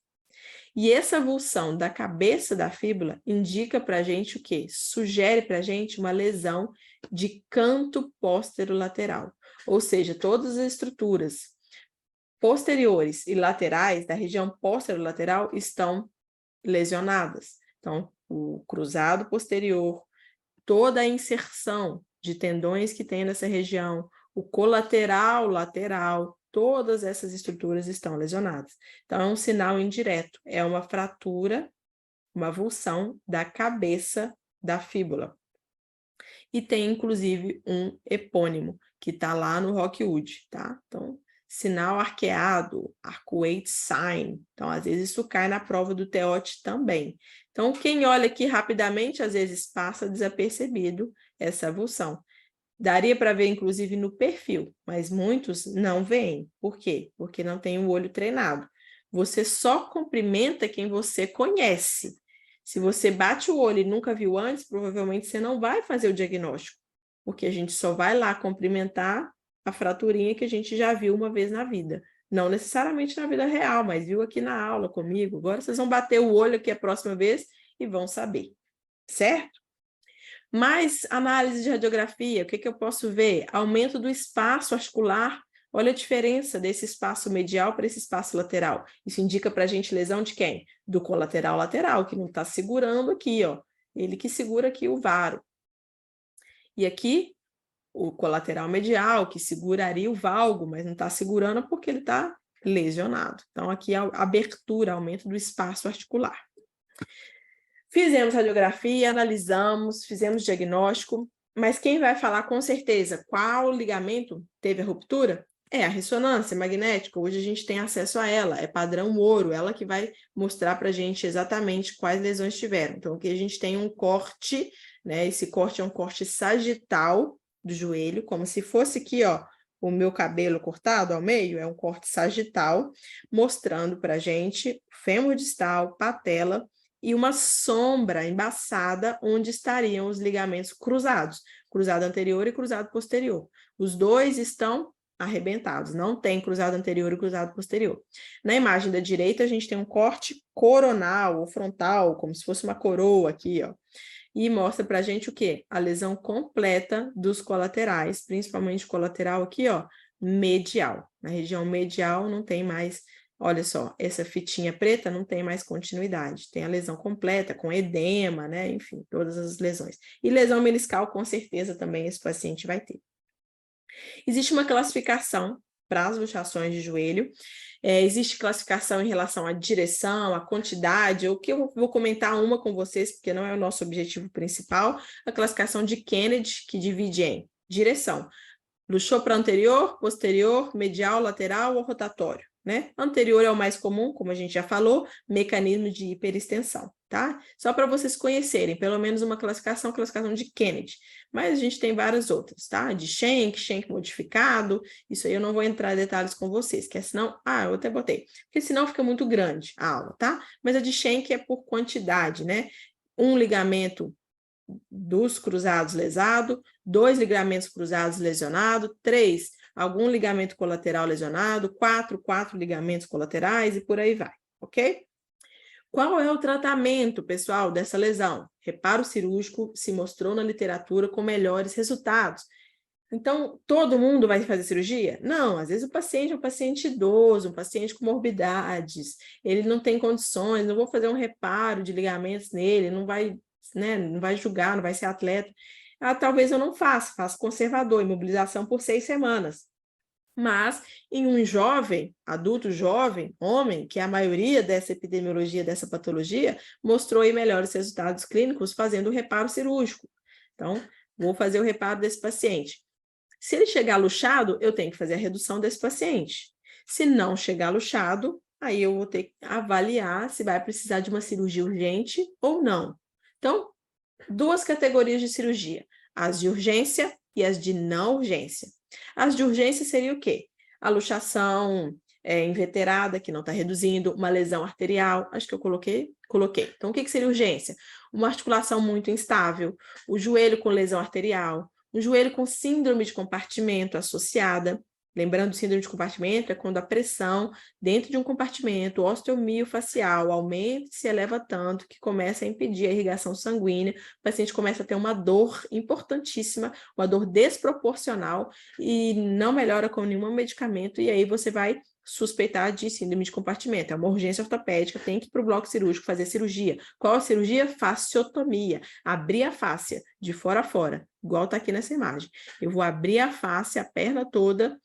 E essa avulsão da cabeça da fíbula indica para a gente o quê? Sugere para a gente uma lesão de canto posterolateral. Ou seja, todas as estruturas posteriores e laterais da região posterolateral estão lesionadas. Então, o cruzado posterior, toda a inserção de tendões que tem nessa região, o colateral lateral, todas essas estruturas estão lesionadas. Então, é um sinal indireto, é uma fratura, uma avulsão da cabeça da fíbula. E tem, inclusive, um epônimo, que está lá no Rockwood, tá? Então, sinal arqueado, arcuate sign. Então, às vezes, isso cai na prova do TEOT também. Então, quem olha aqui rapidamente, às vezes, passa desapercebido essa avulsão. Daria para ver, inclusive, no perfil, mas muitos não veem. Por quê? Porque não tem o olho treinado. Você só cumprimenta quem você conhece. Se você bate o olho e nunca viu antes, provavelmente você não vai fazer o diagnóstico, porque a gente só vai lá cumprimentar a fraturinha que a gente já viu uma vez na vida. Não necessariamente na vida real, mas viu aqui na aula comigo. Agora vocês vão bater o olho aqui a próxima vez e vão saber, certo? Mais análise de radiografia, o que eu posso ver? Aumento do espaço articular. Olha a diferença desse espaço medial para esse espaço lateral. Isso indica para a gente lesão de quem? Do colateral lateral, que não está segurando aqui, ó. Ele que segura aqui o varo. E aqui, o colateral medial, que seguraria o valgo, mas não está segurando porque ele está lesionado. Então, aqui a abertura, aumento do espaço articular. Fizemos radiografia, analisamos, fizemos diagnóstico, mas quem vai falar com certeza qual ligamento teve a ruptura é a ressonância magnética. Hoje a gente tem acesso a ela, é padrão ouro, ela que vai mostrar para a gente exatamente quais lesões tiveram. Então, aqui a gente tem um corte, né? Esse corte é um corte sagital do joelho, como se fosse aqui, ó, o meu cabelo cortado ao meio, é um corte sagital, mostrando para a gente fêmur distal, patela, e uma sombra embaçada onde estariam os ligamentos cruzados, cruzado anterior e cruzado posterior. Os dois estão arrebentados, não tem cruzado anterior e cruzado posterior. Na imagem da direita, a gente tem um corte coronal ou frontal, como se fosse uma coroa aqui, ó, e mostra pra gente o quê? A lesão completa dos colaterais, principalmente o colateral aqui, ó, medial. Na região medial não tem mais. Olha só, essa fitinha preta não tem mais continuidade. Tem a lesão completa, com edema, né? Enfim, todas as lesões. E lesão meniscal, com certeza, também esse paciente vai ter. Existe uma classificação para as luxações de joelho. Existe classificação em relação à direção, à quantidade, o que eu vou comentar uma com vocês, porque não é o nosso objetivo principal. A classificação de Kennedy, que divide em direção. Luxou para anterior, posterior, medial, lateral ou rotatório, né? Anterior é o mais comum, como a gente já falou, mecanismo de hiperextensão, tá? Só para vocês conhecerem, pelo menos uma classificação de Kennedy. Mas a gente tem várias outras, tá? De Schenck modificado, isso aí eu não vou entrar em detalhes com vocês, que é senão... Ah, eu até botei. Porque senão fica muito grande a aula, tá? Mas a de Schenck é por quantidade, né? Um ligamento dos cruzados lesado, 2 ligamentos cruzados lesionados, 3, algum ligamento colateral lesionado, 4 ligamentos colaterais e por aí vai, ok? Qual é o tratamento, pessoal, dessa lesão? Reparo cirúrgico se mostrou na literatura com melhores resultados. Então, todo mundo vai fazer cirurgia? Não, às vezes o paciente é um paciente idoso, um paciente com morbidades, ele não tem condições, não vou fazer um reparo de ligamentos nele, não vai, né, não vai julgar, não vai ser atleta. Ah, talvez eu não faça conservador, imobilização por 6 semanas. Mas em um jovem, adulto jovem, homem, que é a maioria dessa epidemiologia, dessa patologia, mostrou aí melhores resultados clínicos fazendo o reparo cirúrgico. Então, vou fazer o reparo desse paciente. Se ele chegar luxado, eu tenho que fazer a redução desse paciente. Se não chegar luxado, aí eu vou ter que avaliar se vai precisar de uma cirurgia urgente ou não. Então, 2 categorias de cirurgia, as de urgência e as de não urgência. As de urgência seria o quê? A luxação inveterada, que não está reduzindo, uma lesão arterial, acho que eu coloquei. Então, o que seria urgência? Uma articulação muito instável, o joelho com lesão arterial, um joelho com síndrome de compartimento associada. Lembrando, síndrome de compartimento é quando a pressão dentro de um compartimento osteomiofacial aumenta e se eleva tanto que começa a impedir a irrigação sanguínea, o paciente começa a ter uma dor importantíssima, uma dor desproporcional e não melhora com nenhum medicamento, e aí você vai suspeitar de síndrome de compartimento. É uma urgência ortopédica, tem que ir para o bloco cirúrgico fazer cirurgia. Qual a cirurgia? Fasciotomia. Abrir a fáscia de fora a fora, igual está aqui nessa imagem. Eu vou abrir a face, a perna toda,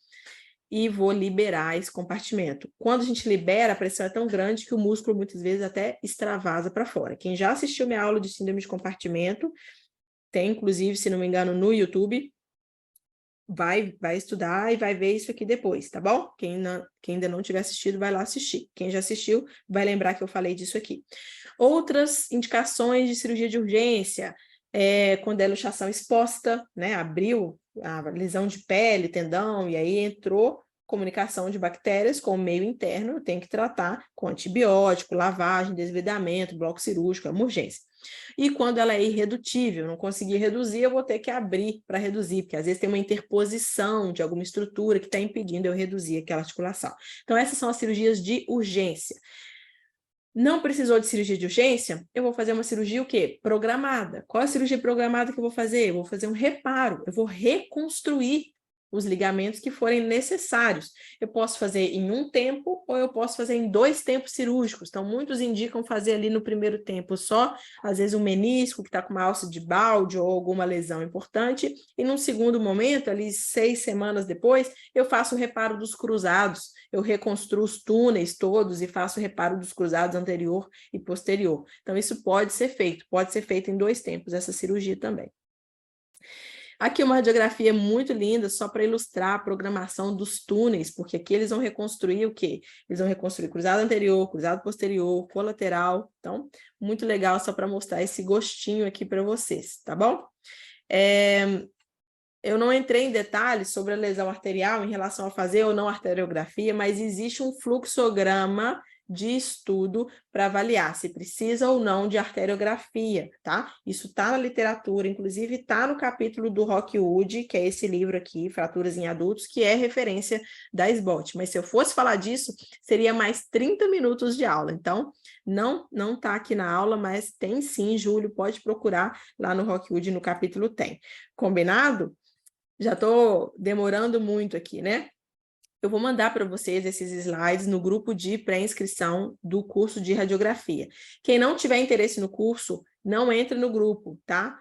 e vou liberar esse compartimento. Quando a gente libera, a pressão é tão grande que o músculo muitas vezes até extravasa para fora. Quem já assistiu minha aula de síndrome de compartimento, tem inclusive, se não me engano, no YouTube, vai estudar e vai ver isso aqui depois, tá bom? Quem ainda não tiver assistido, vai lá assistir. Quem já assistiu, vai lembrar que eu falei disso aqui. Outras indicações de cirurgia de urgência, quando é luxação exposta, né? Abriu a lesão de pele, tendão, e aí entrou comunicação de bactérias com o meio interno, tem que tratar com antibiótico, lavagem, desvedamento, bloco cirúrgico, é uma urgência. E quando ela é irredutível, não conseguir reduzir, eu vou ter que abrir para reduzir, porque às vezes tem uma interposição de alguma estrutura que está impedindo eu reduzir aquela articulação. Então, essas são as cirurgias de urgência. Não precisou de cirurgia de urgência? Eu vou fazer uma cirurgia o quê? Programada. Qual é a cirurgia programada que eu vou fazer? Eu vou fazer um reparo, eu vou reconstruir os ligamentos que forem necessários. Eu posso fazer em um tempo ou eu posso fazer em 2 tempos cirúrgicos. Então, muitos indicam fazer ali no primeiro tempo só, às vezes um menisco que está com uma alça de balde ou alguma lesão importante, e num segundo momento, ali 6 semanas depois, eu faço o reparo dos cruzados, eu reconstruo os túneis todos e faço o reparo dos cruzados anterior e posterior. Então, isso pode ser feito em 2 tempos, essa cirurgia também. Aqui uma radiografia muito linda, só para ilustrar a programação dos túneis, porque aqui eles vão reconstruir o quê? Eles vão reconstruir cruzado anterior, cruzado posterior, colateral. Então, muito legal só para mostrar esse gostinho aqui para vocês, tá bom? Eu não entrei em detalhes sobre a lesão arterial em relação a fazer ou não arteriografia, mas existe um fluxograma de estudo para avaliar se precisa ou não de arteriografia, tá? Isso está na literatura, inclusive está no capítulo do Rockwood, que é esse livro aqui, Fraturas em Adultos, que é referência da SBOT. Mas se eu fosse falar disso, seria mais 30 minutos de aula. Então, não está aqui na aula, mas tem sim, Júlio, pode procurar lá no Rockwood, no capítulo tem. Combinado? Já estou demorando muito aqui, né? Eu vou mandar para vocês esses slides no grupo de pré-inscrição do curso de radiografia. Quem não tiver interesse no curso, não entre no grupo, tá?